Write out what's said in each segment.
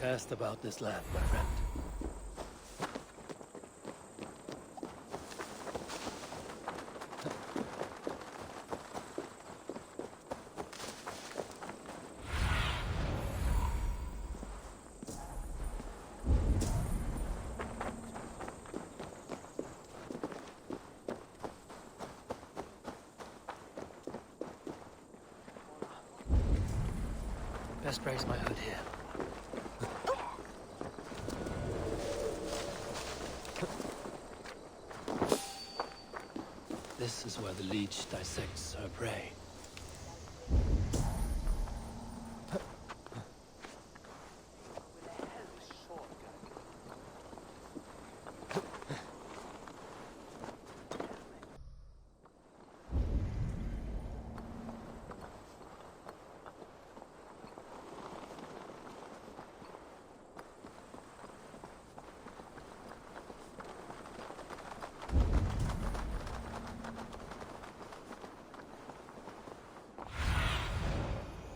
Asked about this land, my friend. Best raise my hood here. This is where the Leech dissects her prey.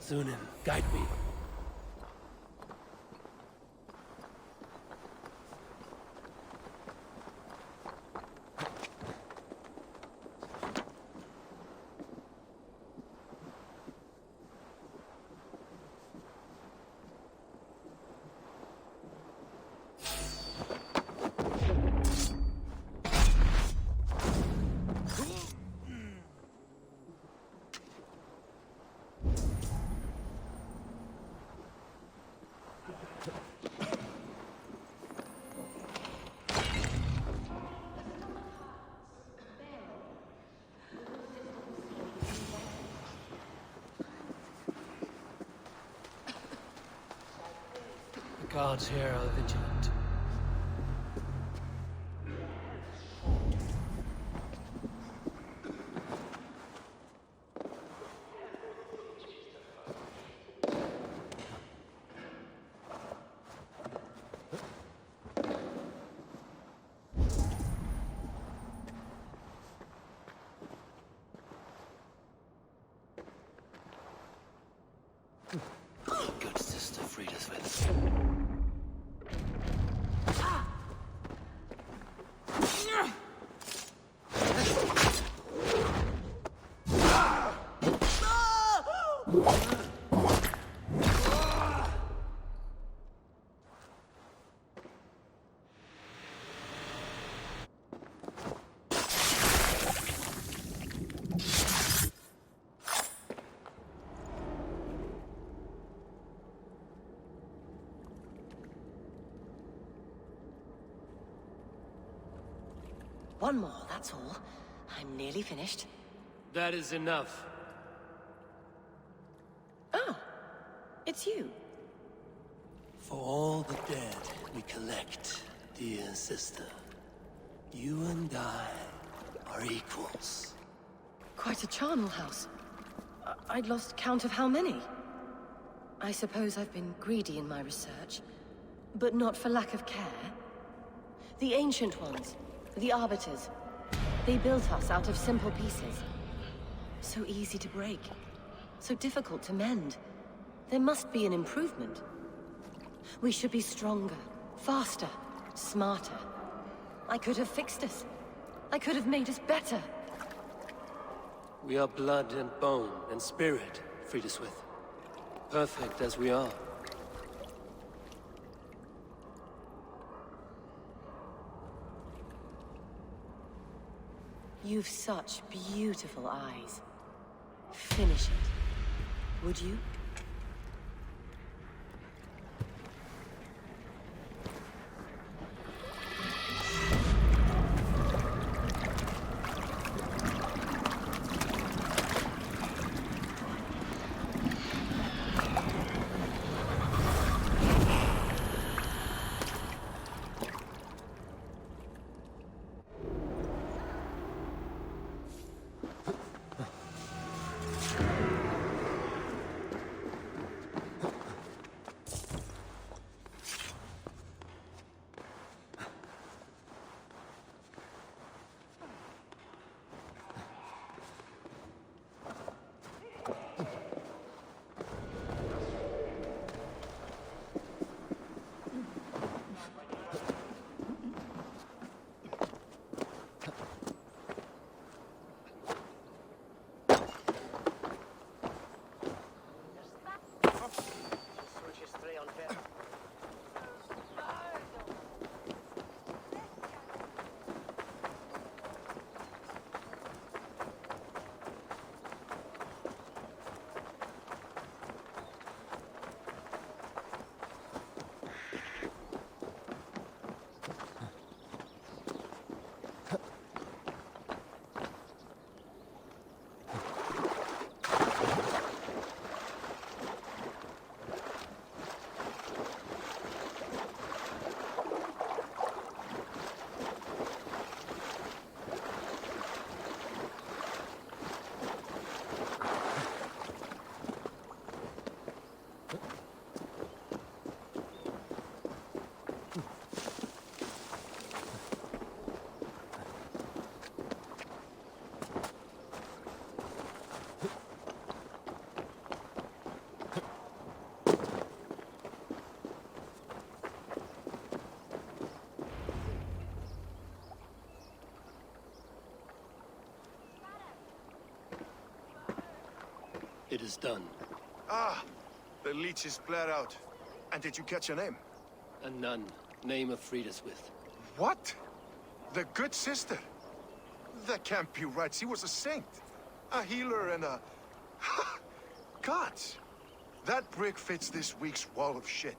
Zunin, guide me. The guards here are vigilant. Good sister freed us with. One more, that's all. I'm nearly finished. That is enough. Oh, it's you. For all the dead we collect, dear sister, you and I are equals. Quite a charnel house. I'd lost count of how many. I suppose I've been greedy in my research, but not for lack of care. The Ancient Ones, the Arbiters, they built us out of simple pieces. So easy to break, so difficult to mend. There must be an improvement. We should be stronger, faster, smarter. I could have fixed us. I could have made us better. We are blood and bone and spirit, Friedeswith. Perfect as we are. You've such beautiful eyes. Finish it, would you? It is done. Ah, the Leech is flat out. And did you catch her name? A nun. Name of freed us with. What? The good sister? That can't be right. She was a saint. A healer and a... Gods! That brick fits this week's wall of shit.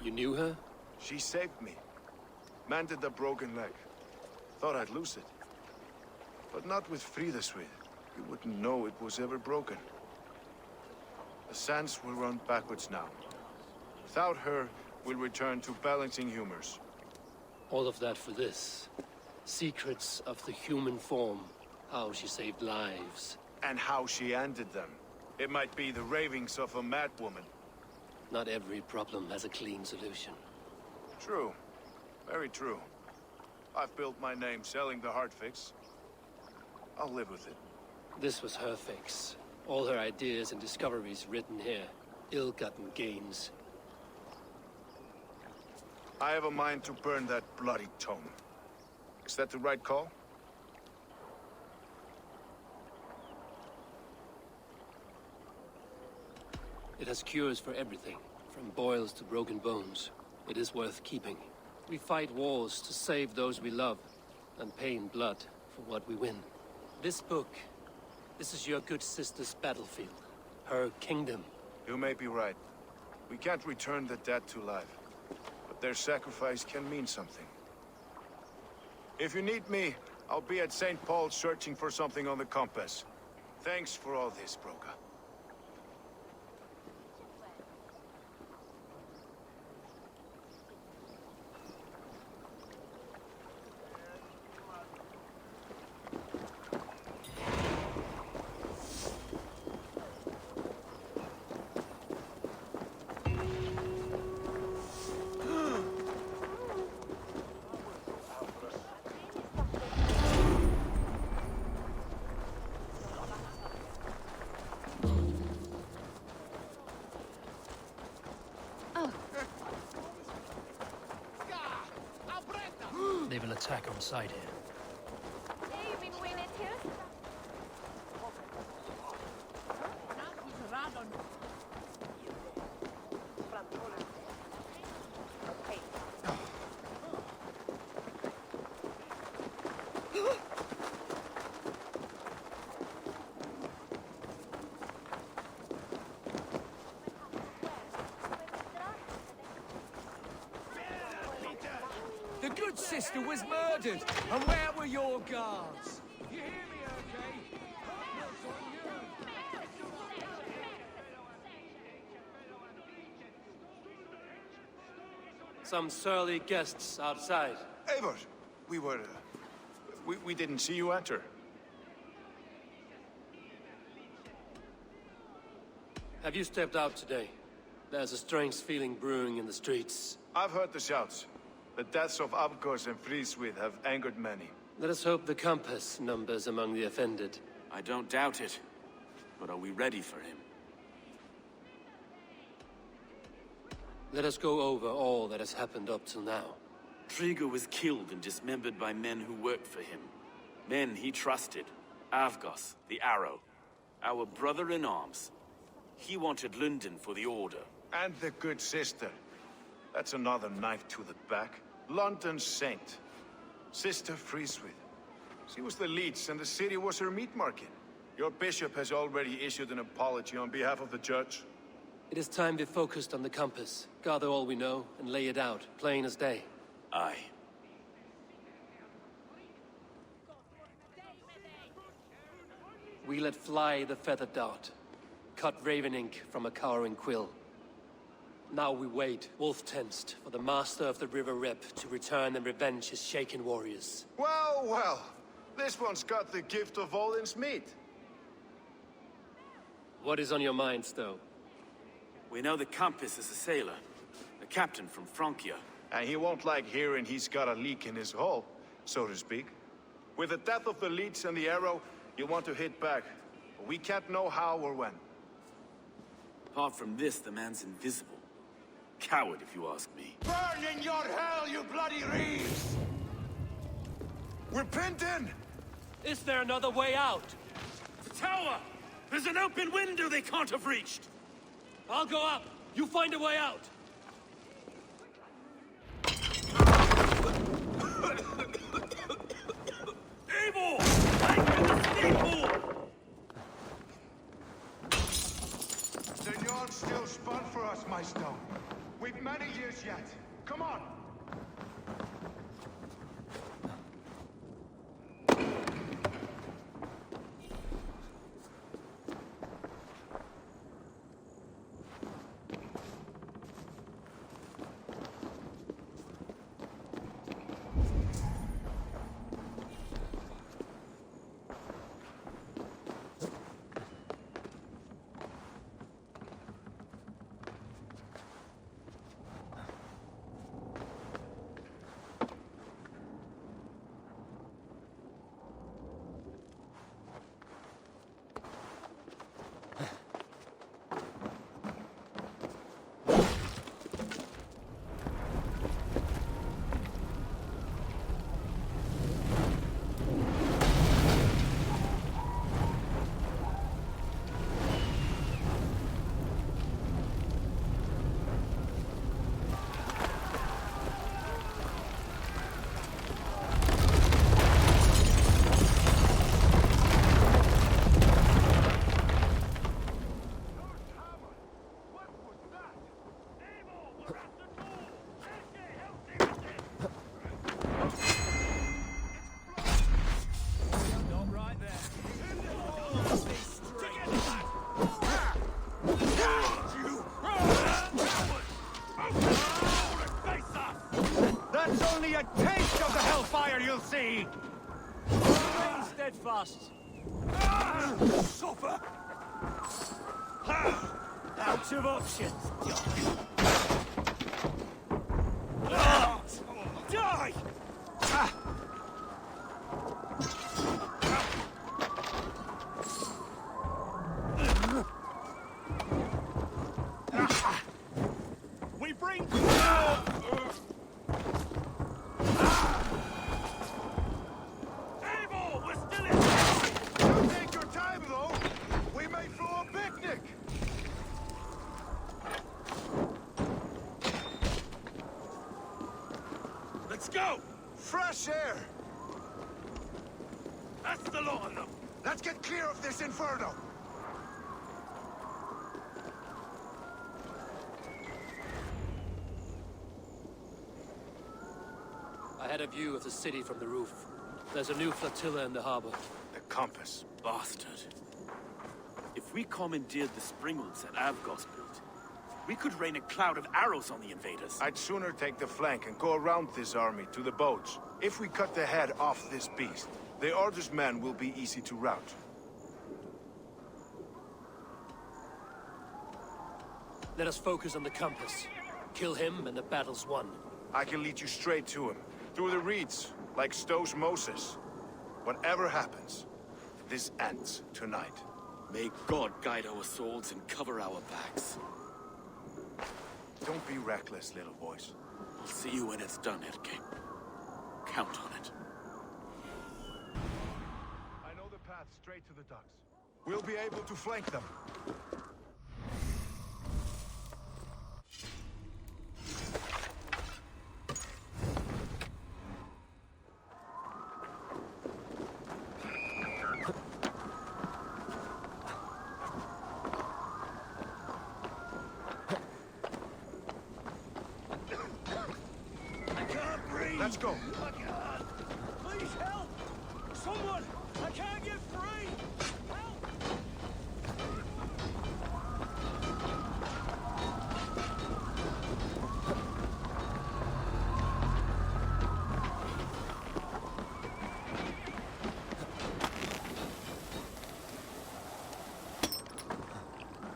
You knew her? She saved me. Mended a broken leg. Thought I'd lose it. But not with Friedaswith. You wouldn't know it was ever broken. The sands will run backwards now. Without her, we'll return to balancing humors. All of that for this. Secrets of the human form. How she saved lives. And how she ended them. It might be the ravings of a madwoman. Not every problem has a clean solution. True. Very true. I've built my name selling the heart fix. I'll live with it. This was her fix. All her ideas and discoveries written here. Ill-gotten gains. I have a mind to burn that bloody tome. Is that the right call? It has cures for everything, from boils to broken bones. It is worth keeping. We fight wars to save those we love, and pay in blood for what we win. This book, this is your good sister's battlefield. Her kingdom. You may be right. We can't return the dead to life. But their sacrifice can mean something. If you need me, I'll be at St. Paul's searching for something on the compass. Thanks for all this, Broca. They will attack on sight here. The good sister was murdered, and where were your guards? You hear me, okay? Some surly guests outside. Eivor! We were... we didn't see you enter. Have you stepped out today? There's a strange feeling brewing in the streets. I've heard the shouts. The deaths of Abgos and Frieswith have angered many. Let us hope the compass numbers among the offended. I don't doubt it. But are we ready for him? Let us go over all that has happened up till now. Trigo was killed and dismembered by men who worked for him. Men he trusted. Avgos, the Arrow. Our brother-in-arms. He wanted London for the Order. And the good sister. That's another knife to the back. London's saint. Sister Frieswith. She was the Leech and the city was her meat market. Your bishop has already issued an apology on behalf of the judge. It is time we focused on the compass. Gather all we know and lay it out, plain as day. Aye. We let fly the feathered dart. Cut raven ink from a cowering quill. Now we wait, wolf-tensed, for the master of the River Rep to return and revenge his shaken warriors. Well, well. This one's got the gift of Odin's meat. What is on your minds, though? We know the Compass is a sailor. A captain from Francia. And he won't like hearing he's got a leak in his hull, so to speak. With the death of the Leech and the Arrow, you want to hit back. But we can't know how or when. Apart from this, the man's invisible. Coward, if you ask me. Burn in your hell, you bloody reeves! We're pinned in! Is there another way out? The tower! There's an open window they can't have reached! I'll go up. You find a way out. Eivor! Anchor the steeple! The yarn's still spun for us, my stone. We've many years yet. Come on! That's only a taste of the hellfire you'll see! Remain steadfast. Suffer! Out of options, Die! We bring... Take your time, though. We may throw a picnic. Let's go! Fresh air. That's the lot of them! Let's get clear of this inferno. I had a view of the city from the roof. There's a new flotilla in the harbor. The compass. Bastard. If we commandeered the springles that Avgos built, we could rain a cloud of arrows on the invaders. I'd sooner take the flank and go around this army to the boats. If we cut the head off this beast, the Order's men will be easy to rout. Let us focus on the compass. Kill him and the battle's won. I can lead you straight to him. Through the reeds, like Stowe's Moses. Whatever happens, this ends tonight. May God guide our swords and cover our backs. Don't be reckless, little boys. I'll see you when it's done, Erke. Count on it. I know the path straight to the docks. We'll be able to flank them. Let's go. I can't. Please help! Someone! I can't get free! Help!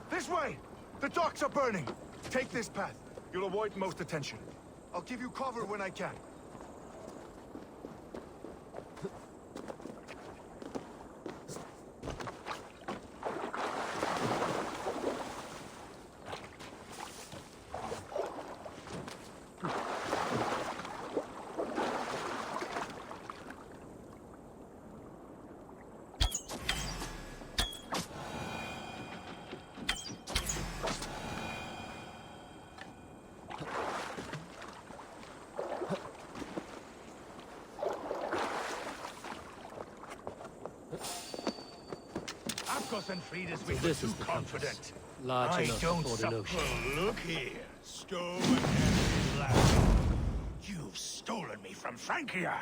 This way! The docks are burning! Take this path. You'll avoid most attention. I'll give you cover when I can. Avgos and Frida's So we were this too is the confident. Large I enough don't for the suffer. ocean. Look here, stone and laugh. You've stolen me from Francia.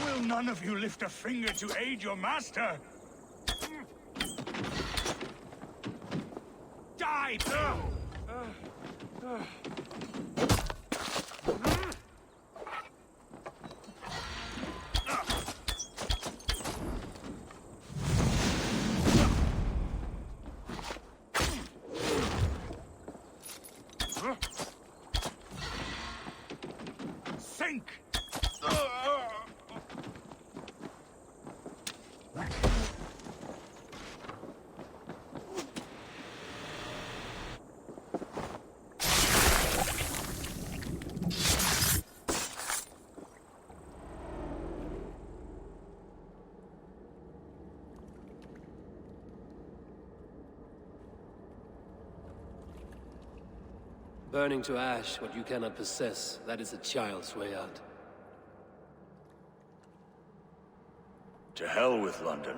Will none of you lift a finger to aid your master? Die! Sink! Burning to ash what you cannot possess, that is a child's way out. To hell with London.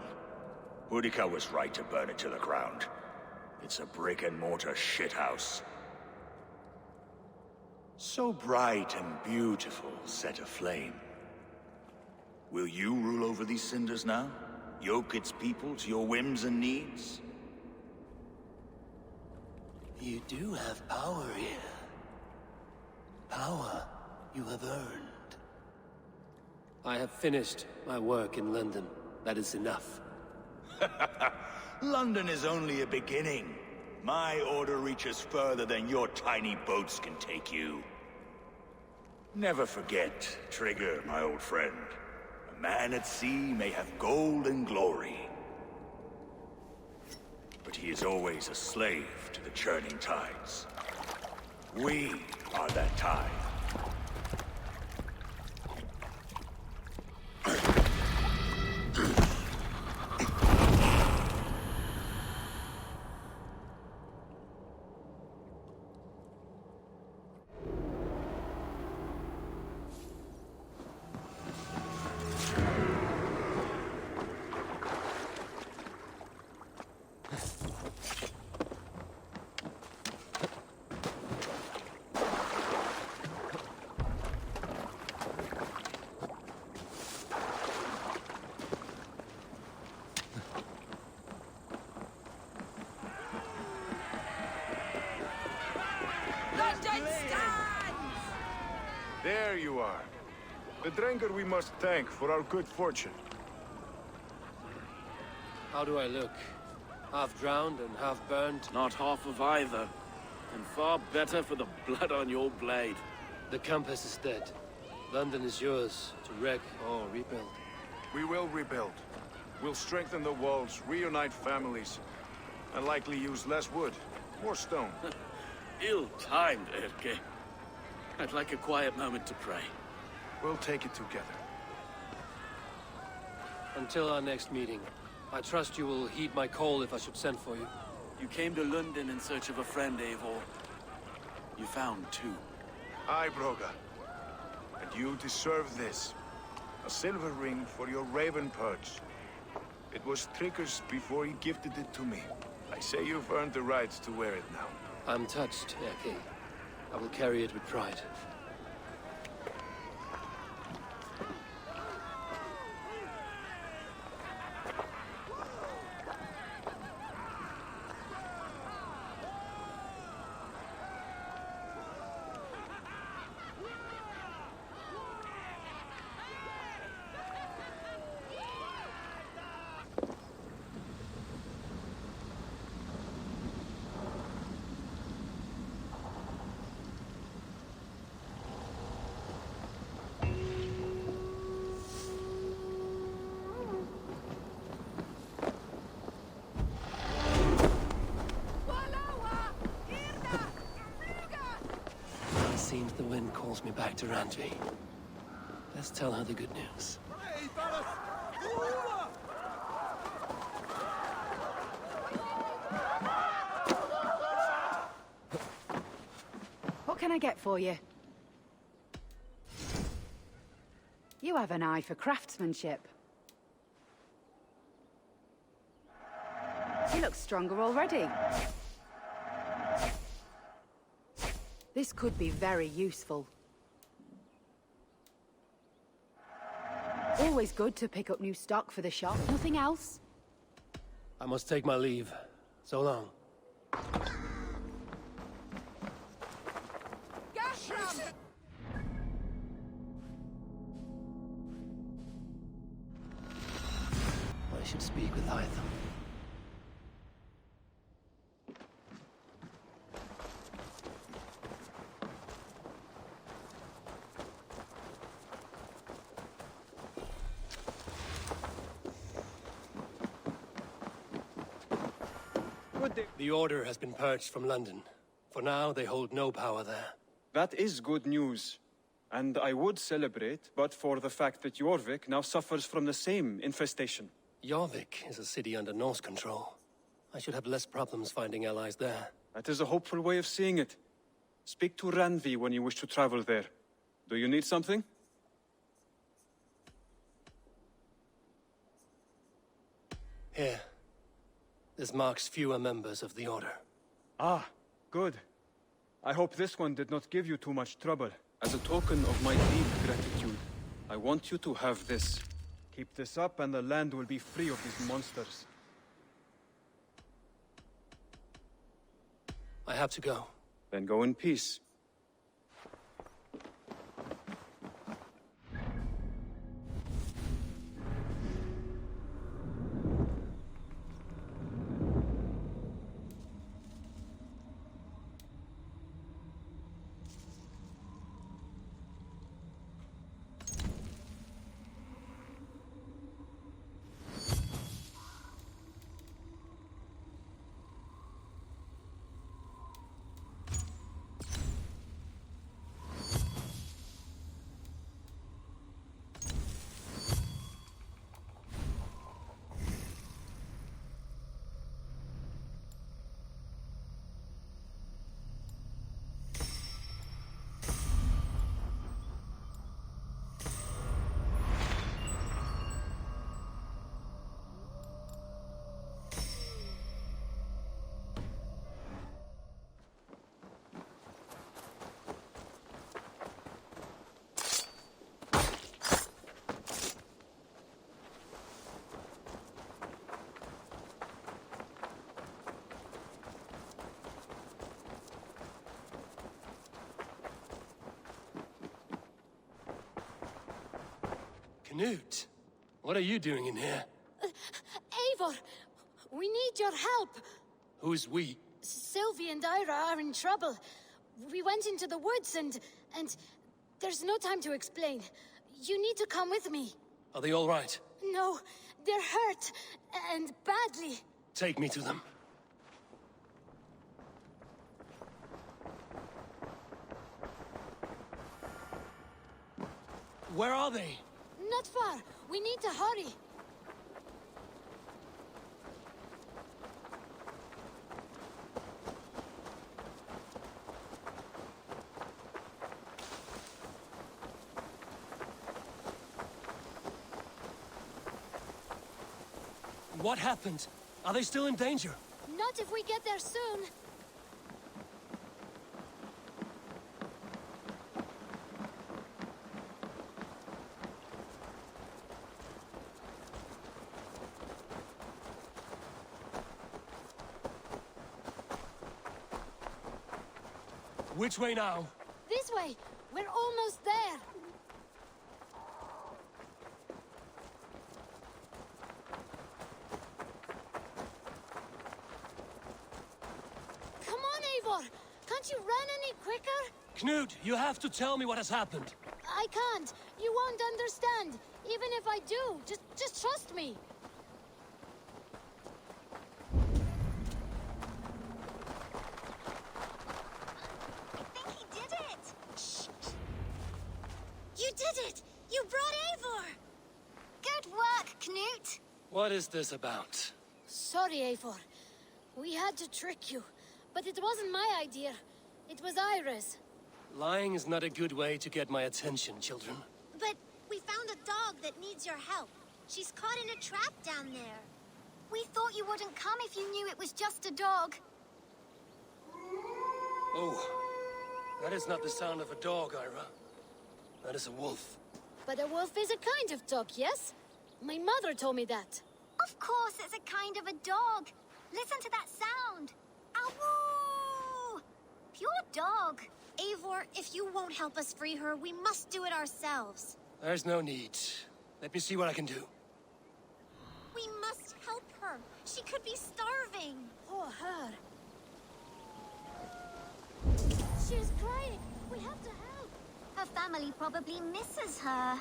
Boudica was right to burn it to the ground. It's a brick-and-mortar shithouse. So bright and beautiful, set aflame. Will you rule over these cinders now? Yoke its people to your whims and needs? You do have power here. Power you have earned. I have finished my work in London. That is enough. London is only a beginning. My order reaches further than your tiny boats can take you. Never forget, Trigger, my old friend. A man at sea may have gold and glory, but he is always a slave to the churning tides. We are that tide. There you are. The Drenker we must thank for our good fortune. How do I look? Half drowned and half burned? Not half of either. And far better for the blood on your blade. The compass is dead. London is yours, to wreck or rebuild. We will rebuild. We'll strengthen the walls, reunite families, and likely use less wood, more stone. Ill-timed, Erke. I'd like a quiet moment to pray. We'll take it together. Until our next meeting, I trust you will heed my call if I should send for you. You came to London in search of a friend, Eivor. You found two. Aye, Broga. And you deserve this. A silver ring for your raven perch. It was Trigger's before he gifted it to me. I say you've earned the right to wear it now. I'm touched, Erke. I will carry it with pride. Seems the wind calls me back to Randvi. Let's tell her the good news. can I get for you? You have an eye for craftsmanship. You look stronger already. This could be very useful. Always good to pick up new stock for the shop. Nothing else? I must take my leave. So long. I should speak with Hytham. The Order has been purged from London. For now, they hold no power there. That is good news. And I would celebrate, but for the fact that Jorvik now suffers from the same infestation. Jorvik is a city under Norse control. I should have less problems finding allies there. That is a hopeful way of seeing it. Speak to Randvi when you wish to travel there. Do you need something? Here. This marks fewer members of the Order. Ah, good. I hope this one did not give you too much trouble. As a token of my deep gratitude, I want you to have this. Keep this up and the land will be free of these monsters. I have to go. Then go in peace. Knut, what are you doing in here? Eivor, we need your help. Who's we? Sylvie and Ira are in trouble. We went into the woods and there's no time to explain. You need to come with me. Are they all right? No, they're hurt, and badly. Take me to them. Where are they? Not far. We need to hurry. What happened? Are they still in danger? Not if we get there soon. Which way now? This way. We're almost there. Come on, Eivor. Can't you run any quicker? Knut, you have to tell me what has happened. I can't. You won't understand. Even if I do, just trust me. You did it! You brought Eivor! Good work, Knut! What is this about? Sorry, Eivor. We had to trick you. But it wasn't my idea. It was Ira's. Lying is not a good way to get my attention, children. But we found a dog that needs your help. She's caught in a trap down there. We thought you wouldn't come if you knew it was just a dog. Oh, that is not the sound of a dog, Ira. That is a wolf. But a wolf is a kind of dog, yes? My mother told me that. Of course, it's a kind of a dog. Listen to that sound. Ow! Pure dog. Eivor, if you won't help us free her, we must do it ourselves. There's no need. Let me see what I can do. We must help her. She could be starving. Oh, her. She's crying. We have to help. Her family probably misses her.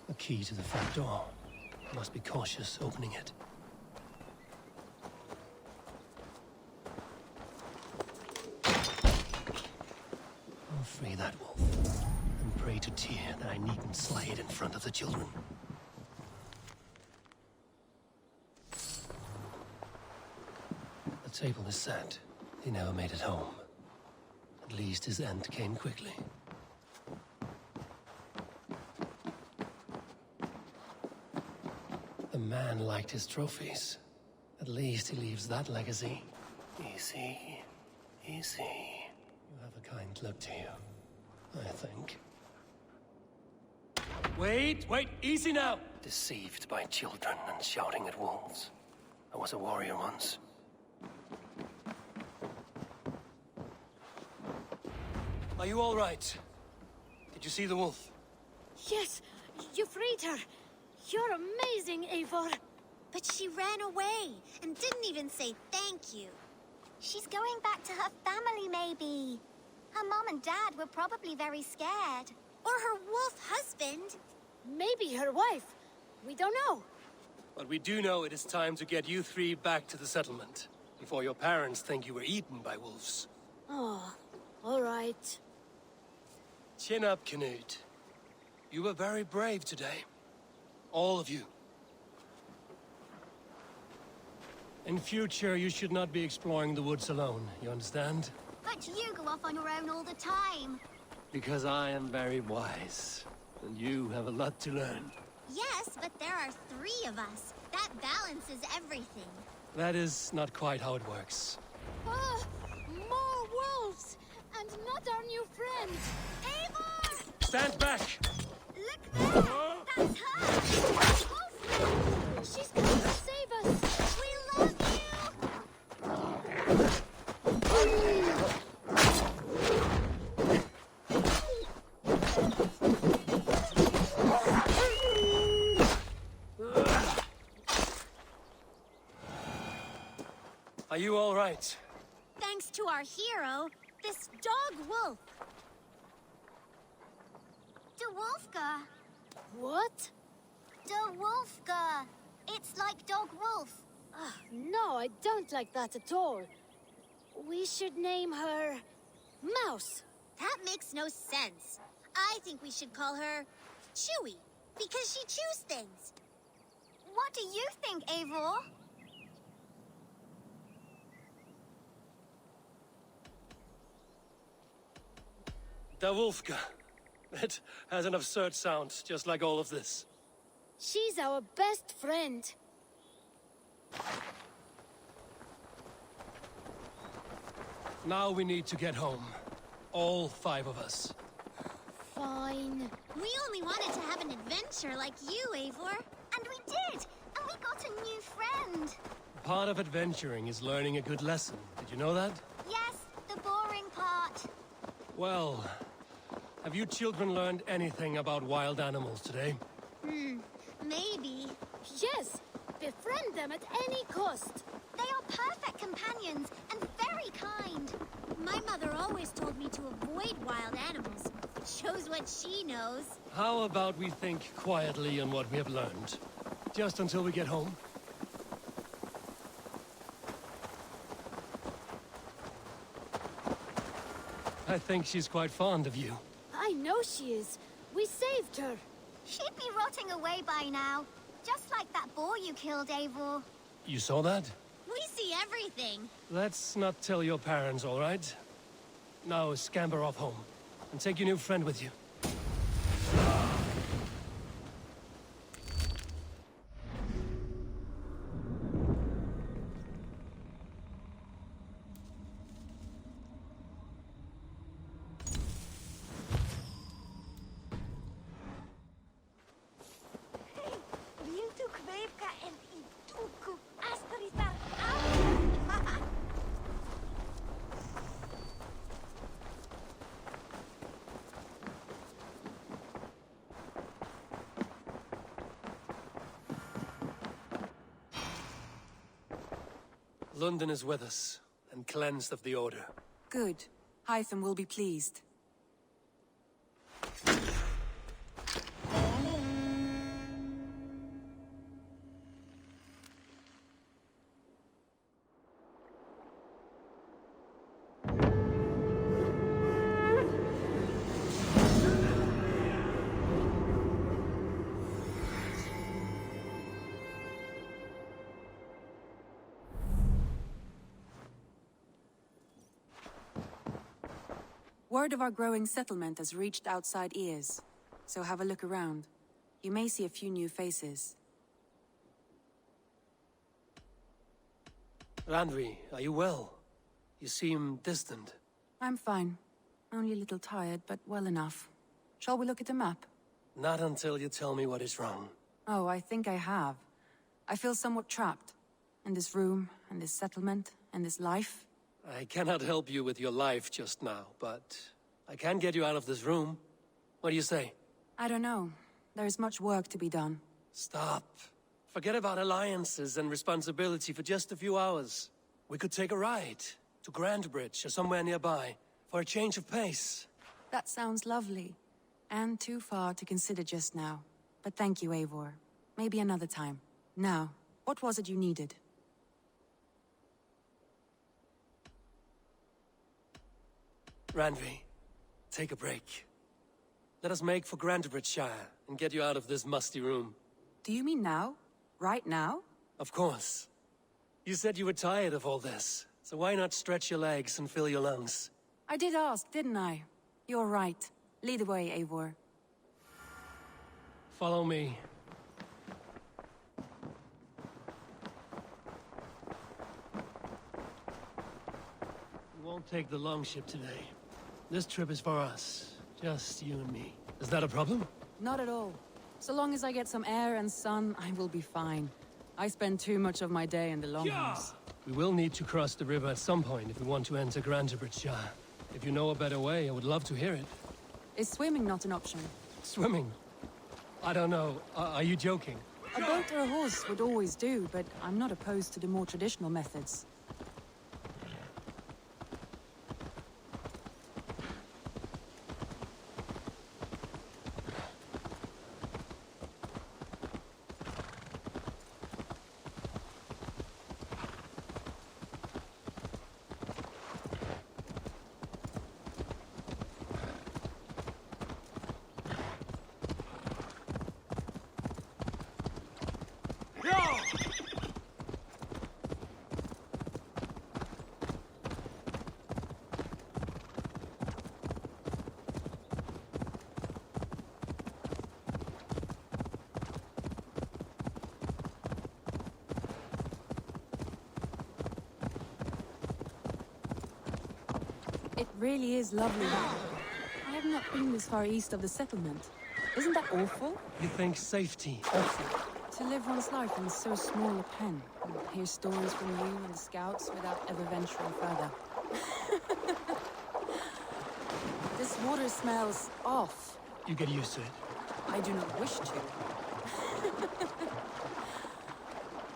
The key to the front door. Must be cautious opening it. I'll free that wolf. And pray to Tyr that I needn't slay it in front of the children. The table is set. He never made it home. At least his end came quickly. The man liked his trophies. At least he leaves that legacy. Easy. Easy. You have a kind look to you, I think. Wait, easy now! Deceived by children and shouting at wolves. I was a warrior once. Are you all right? Did you see the wolf? Yes, you freed her. You're amazing, Eivor. But she ran away and didn't even say thank you. She's going back to her family, maybe. Her mom and dad were probably very scared. Or her wolf husband. Maybe her wife. We don't know. But we do know it is time to get you three back to the settlement. Before your parents think you were eaten by wolves. Oh, all right. Chin up, Knut. You were very brave today. All of you. In future, you should not be exploring the woods alone, you understand? But you go off on your own all the time. Because I am very wise, and you have a lot to learn. Yes, but there are 3 of us. That balances everything. That is not quite how it works. Oh, more wolves! And not our new friend! Eivor! Stand back! Look there! That's her! Wolfman! She's coming to save us! We love you! Are you all right? Thanks to our hero, this dog wolf. De Wolfga. What? De Wolfga. It's like dog wolf. No, I don't like that at all. We should name her... Mouse. That makes no sense. I think we should call her Chewy, because she chews things. What do you think, Eivor? Da Wolfka. It has an absurd sound, just like all of this. She's our best friend. Now we need to get home. All 5 of us. Fine. We only wanted to have an adventure like you, Eivor. And we did! And we got a new friend. Part of adventuring is learning a good lesson. Did you know that? Yes, the boring part. Well, have you children learned anything about wild animals today? Maybe. Yes, befriend them at any cost. They are perfect companions and very kind. My mother always told me to avoid wild animals. It shows what she knows. How about we think quietly on what we have learned? Just until we get home? I think she's quite fond of you. I know she is. We saved her. She'd be rotting away by now. Just like that boar you killed, Eivor. You saw that? We see everything. Let's not tell your parents, all right? Now scamper off home. And take your new friend with you. London is with us, and cleansed of the Order. Good. Hytham will be pleased. Word of our growing settlement has reached outside ears, so have a look around. You may see a few new faces. Randvi, are you well? You seem distant. I'm fine. Only a little tired, but well enough. Shall we look at the map? Not until you tell me what is wrong. Oh, I think I have. I feel somewhat trapped. In this room, in this settlement, in this life. I cannot help you with your life just now, but I can get you out of this room. What do you say? I don't know. There is much work to be done. Stop. Forget about alliances and responsibility for just a few hours. We could take a ride to Grandbridge or somewhere nearby for a change of pace. That sounds lovely. And too far to consider just now. But thank you, Eivor. Maybe another time. Now, what was it you needed? Randvi, take a break. Let us make for Grandbridgeshire and get you out of this musty room. Do you mean now? Right now? Of course. You said you were tired of all this, so why not stretch your legs and fill your lungs? I did ask, didn't I? You're right. Lead the way, Eivor. Follow me. We won't take the longship today. This trip is for us. Just you and me. Is that a problem? Not at all. So long as I get some air and sun, I will be fine. I spend too much of my day in the longhouse. We will need to cross the river at some point if we want to enter Grandbridgeshire. If you know a better way, I would love to hear it. Is swimming not an option? Swimming? I don't know. Are you joking? A boat or a horse would always do, but I'm not opposed to the more traditional methods. It really is lovely. I have not been this far east of the settlement. Isn't that awful? You think safety awful? To live one's life in so small a pen, and hear stories from you and the scouts without ever venturing further. This water smells off. You get used to it. I do not wish to.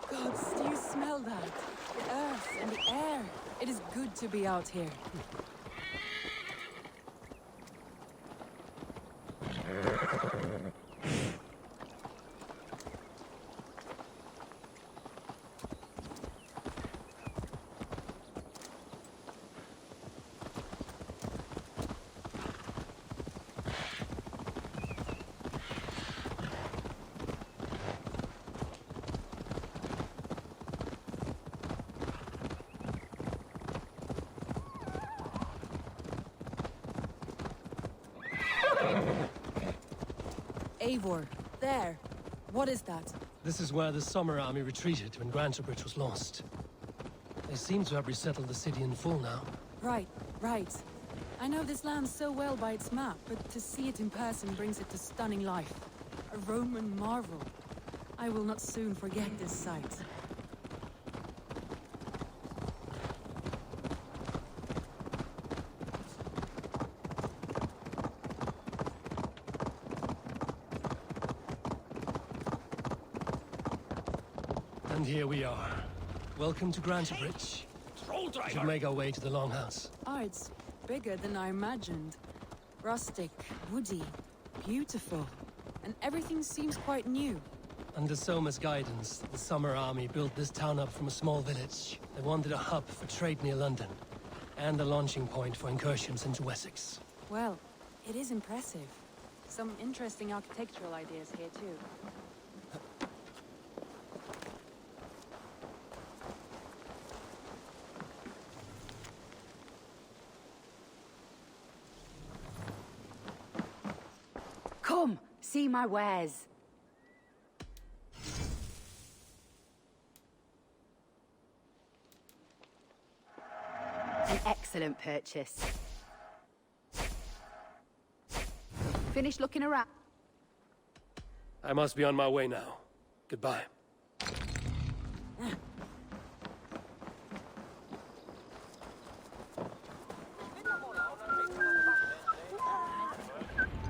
Gods, do you smell that? The earth and the air. It is good to be out here. Eivor, there. What is that? This is where the Summer Army retreated when Grantebridge was lost. They seem to have resettled the city in full now. Right, right. I know this land so well by its map, but to see it in person brings it to stunning life. A Roman marvel. I will not soon forget this sight. And here we are. Welcome to Grantebridge. We should make our way to the Longhouse. Ah, it's bigger than I imagined. Rustic, woody, beautiful. And everything seems quite new. Under Soma's guidance, the Summer Army built this town up from a small village. They wanted a hub for trade near London, and a launching point for incursions into Wessex. Well, it is impressive. Some interesting architectural ideas here too. Come, see my wares. An excellent purchase. Finish looking around. I must be on my way now. Goodbye.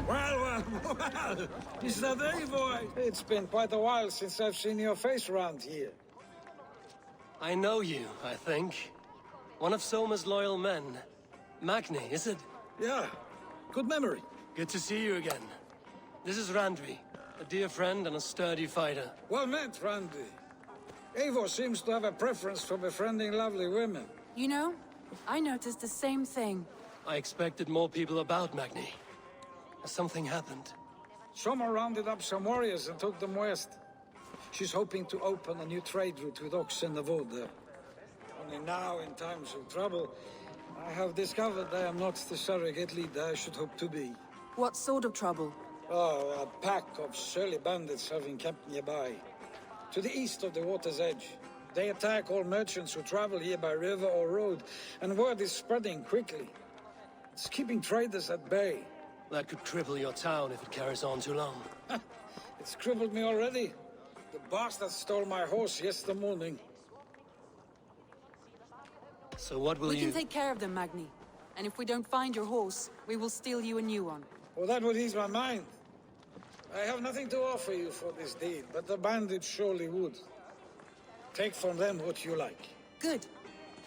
Well, is that Eivor? It's been quite a while since I've seen your face around here. I know you, I think. One of Soma's loyal men. Magni, is it? Yeah, good memory. Good to see you again. This is Randvi, a dear friend and a sturdy fighter. Well met, Randy. Eivor seems to have a preference for befriending lovely women. You know, I noticed the same thing. I expected more people about Magni. Has something happened? Soma rounded up some warriors and took them west. She's hoping to open a new trade route with oxen and wood there. Only now, in times of trouble, I have discovered I am not the surrogate leader I should hope to be. What sort of trouble? Oh, a pack of surly bandits have encamped nearby. To the east of the water's edge. They attack all merchants who travel here by river or road, and word is spreading quickly. It's keeping traders at bay. That could cripple your town if it carries on too long. It's crippled me already. The bastard stole my horse yesterday morning. So what will We you... can take care of them, Magni. And if we don't find your horse, we will steal you a new one. Well, that would ease my mind. I have nothing to offer you for this deed, but the bandits surely would. Take from them what you like. Good.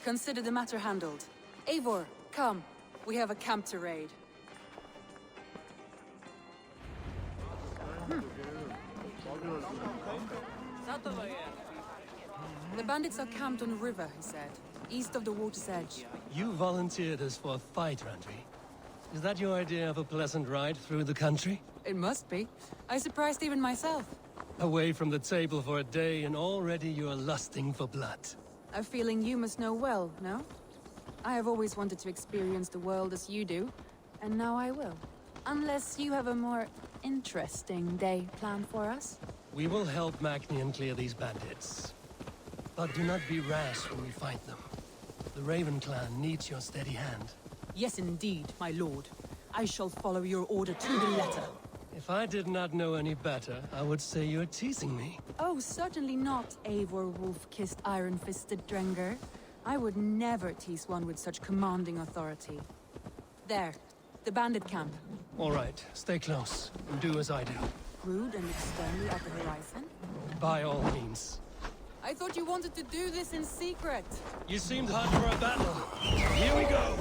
Consider the matter handled. Eivor, come. We have a camp to raid. The bandits are camped on a river, he said, east of the water's edge. You volunteered us for a fight, Randvi. Is that your idea of a pleasant ride through the country? It must be. I surprised even myself. Away from the table for a day and already you're lusting for blood. A feeling you must know well, no? I have always wanted to experience the world as you do, and now I will. Unless you have a more interesting day planned for us? We will help Magni and clear these bandits. But do not be rash when we fight them. The Raven clan needs your steady hand. Yes, indeed, my lord. I shall follow your order to the letter. If I did not know any better, I would say you're teasing me. Oh, certainly not, Eivor wolf-kissed iron-fisted Drenger. I would never tease one with such commanding authority. There, the bandit camp. All right, stay close, and do as I do. Rude and externally at the horizon? By all means. I thought you wanted to do this in secret. You seemed hot for a battle. Here we go!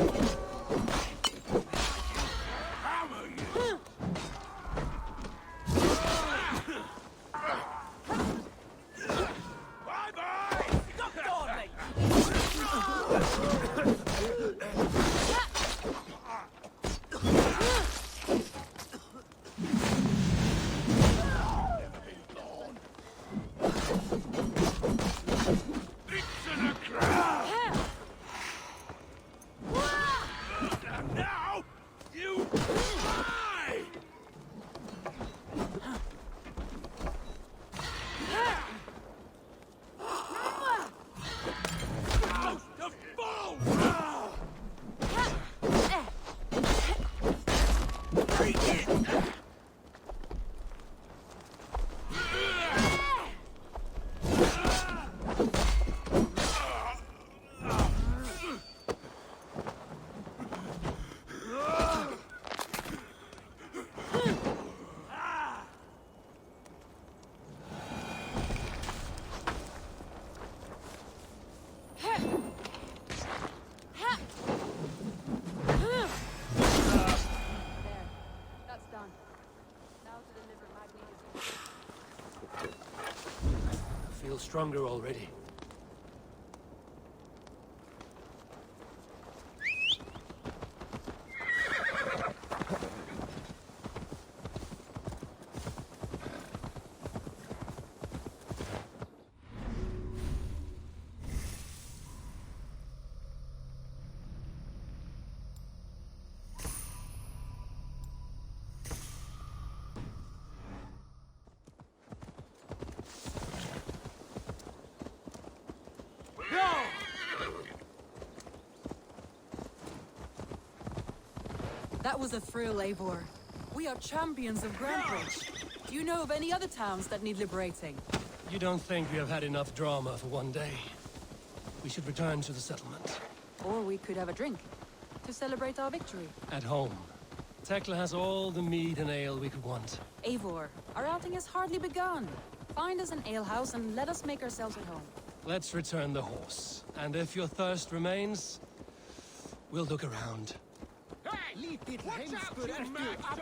stronger already. That was a thrill, Eivor. We are champions of Grantbridge. Do you know of any other towns that need liberating? You don't think we have had enough drama for one day? We should return to the settlement. Or we could have a drink, to celebrate our victory. At home. Tekla has all the mead and ale we could want. Eivor, our outing has hardly begun. Find us an alehouse and let us make ourselves at home. Let's return the horse. And if your thirst remains, we'll look around. Watch out, you mad dog!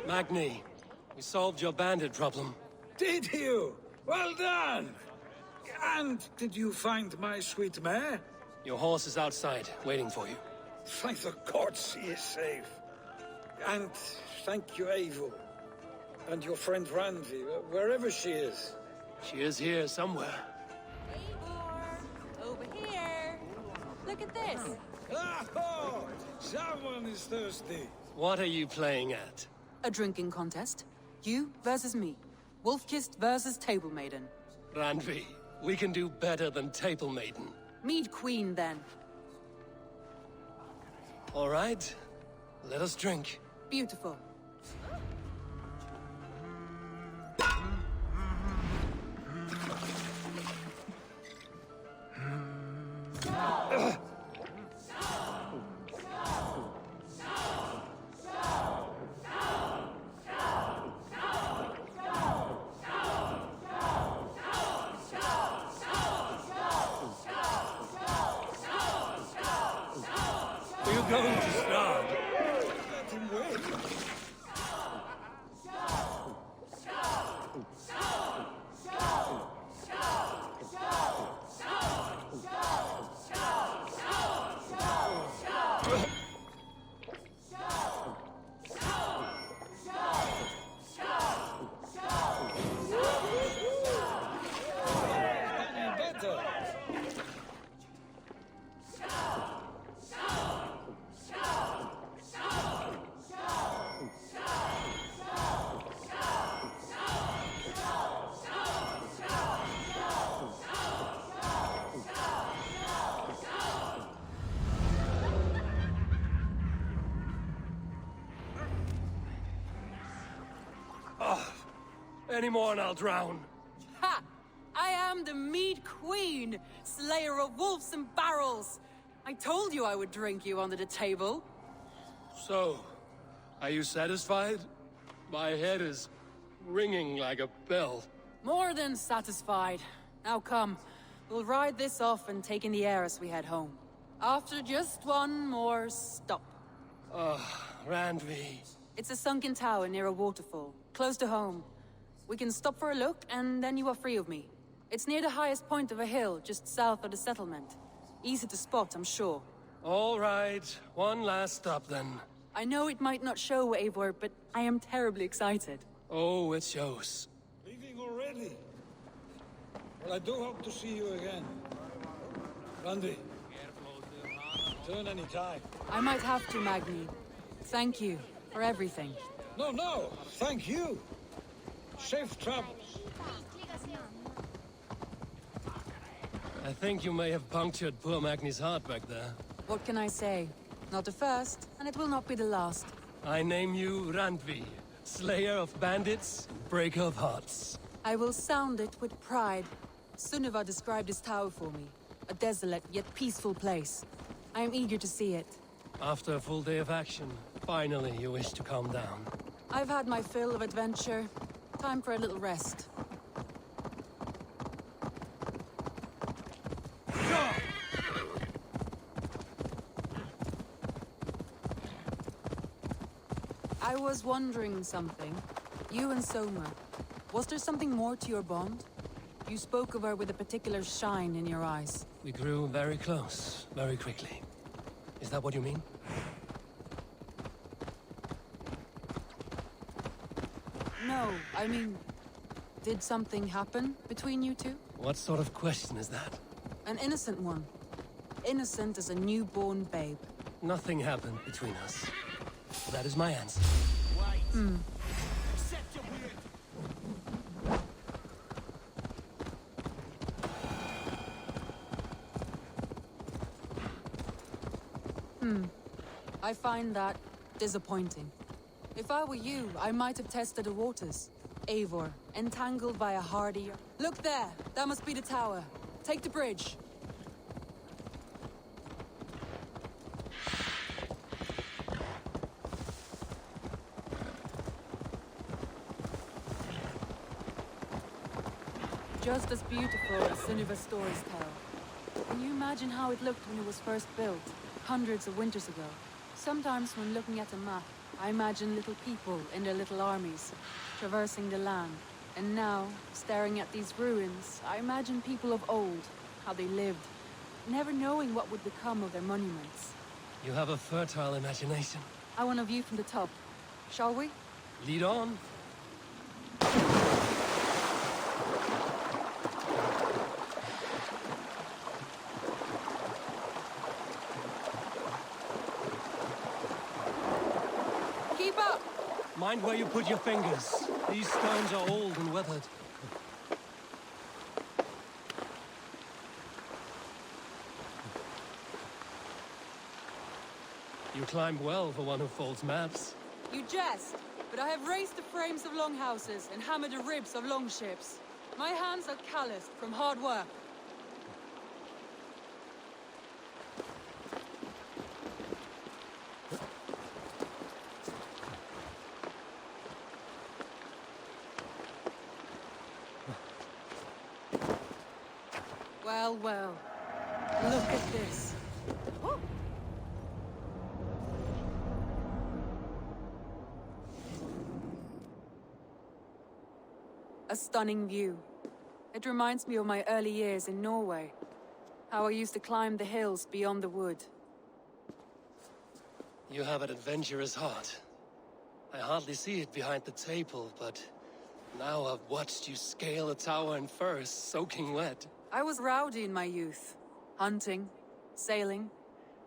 Magni, we solved your bandit problem. Did you? Well done! And did you find my sweet mare? Your horse is outside, waiting for you. Thank the gods he is safe. And thank you, Eivor. And your friend Randvi, wherever she is. She is here somewhere. Eivor, over here. Look at this. Oh, someone is thirsty. What are you playing at? A drinking contest. You versus me. Wolf-kissed versus Table Maiden. Randvi, we can do better than Table Maiden. Mead Queen, then. All right, let us drink. Beautiful. Are you going to start? Let him wait. Better. Any more and I'll drown. Ha! I am the Mead Queen, slayer of wolves and barrels. I told you I would drink you under the table. So, are you satisfied? My head is ringing like a bell. More than satisfied. Now come, we'll ride this off and take in the air as we head home. After just one more stop. Randvi. It's a sunken tower near a waterfall, close to home. We can stop for a look, and then you are free of me. It's near the highest point of a hill, just south of the settlement. Easy to spot, I'm sure. All right, one last stop then. I know it might not show, Eivor, but I am terribly excited. Oh, it shows. Leaving already? Well, I do hope to see you again. Randy, turn any time. I might have to, Magni. Thank you for everything. No, thank you. Safe travels. I think you may have punctured poor Magni's heart back there. What can I say? Not the first, and it will not be the last. I name you Randvi, slayer of bandits, breaker of hearts. I will sound it with pride. Sunniva described this tower for me. A desolate yet peaceful place. I am eager to see it. After a full day of action, Finally, you wish to calm down. I've had my fill of adventure. Time for a little rest. I was wondering something. You and Soma, was there something more to your bond? You spoke of her with a particular shine in your eyes. We grew very close, very quickly. Is that what you mean? No, I mean, did something happen between you two? What sort of question is that? An innocent one. Innocent as a newborn babe. Nothing happened between us. That is my answer. I find that disappointing. If I were you, I might have tested the waters. Eivor, entangled by a hardy... Look there! That must be the tower. Take the bridge. Just as beautiful as Sunniva's stories tell. Can you imagine how it looked when it was first built, hundreds of winters ago? Sometimes when looking at a map, I imagine little people in their little armies, traversing the land. And now, staring at these ruins, I imagine people of old, how they lived, never knowing what would become of their monuments. You have a fertile imagination. I want a view from the top. Shall we? Lead on. Keep up! Mind where you put your fingers. These stones are old and weathered. You climb well for one who folds maps. You jest, but I have raised the frames of longhouses and hammered the ribs of longships. My hands are calloused from hard work. Well, well. Look at this. Woo! A stunning view. It reminds me of my early years in Norway. How I used to climb the hills beyond the wood. You have an adventurous heart. I hardly see it behind the table, but now I've watched you scale a tower in furs, soaking wet. I was rowdy in my youth. Hunting, sailing.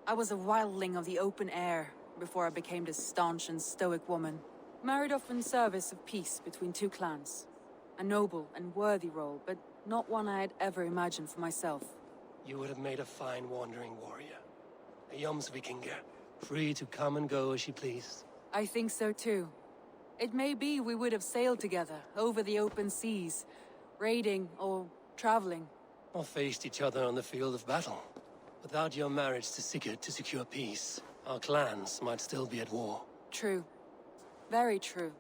I was a wildling of the open air before I became this staunch and stoic woman. Married off in service of peace between two clans. A noble and worthy role, but not one I had ever imagined for myself. You would have made a fine wandering warrior. A Jomsvikinger, free to come and go as she pleased. I think so too. It may be we would have sailed together over the open seas, raiding or traveling. Or faced each other on the field of battle. Without your marriage to Sigurd to secure peace, our clans might still be at war. True. Very true.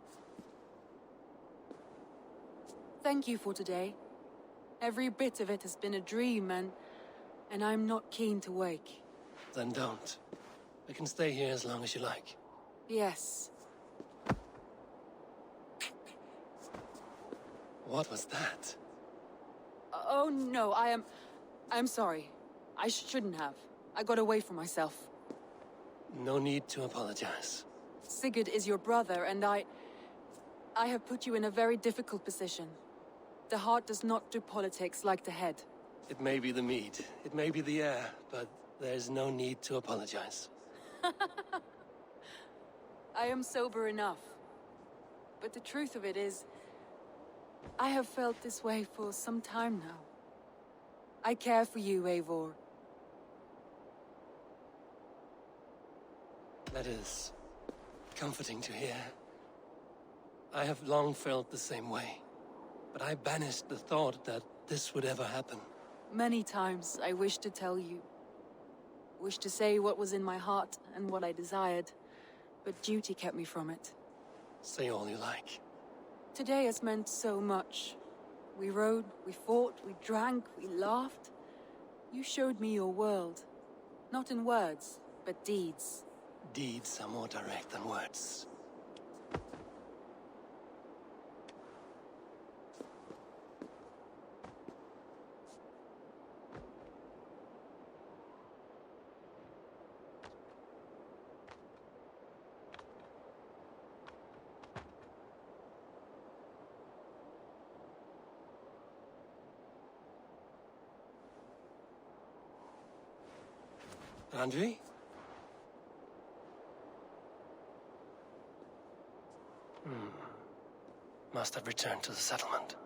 Thank you for today. Every bit of it has been a dream, and I'm not keen to wake. Then don't. We can stay here as long as you like. Yes. What was that? Oh no, I'm sorry. I shouldn't have. I got away from myself. No need to apologize. Sigurd is your brother, and I have put you in a very difficult position. The heart does not do politics like the head. It may be the meat, it may be the air, but there's no need to apologize. I am sober enough. But the truth of it is, I have felt this way for some time now. I care for you, Eivor. That is comforting to hear. I have long felt the same way, but I banished the thought that this would ever happen. Many times I wished to tell you. Wished to say what was in my heart and what I desired. but duty kept me from it. Say all you like. Today has meant so much. We rode, we fought, we drank, we laughed. You showed me your world. Not in words, but deeds. Deeds are more direct than words. Andri? Must have returned to the settlement.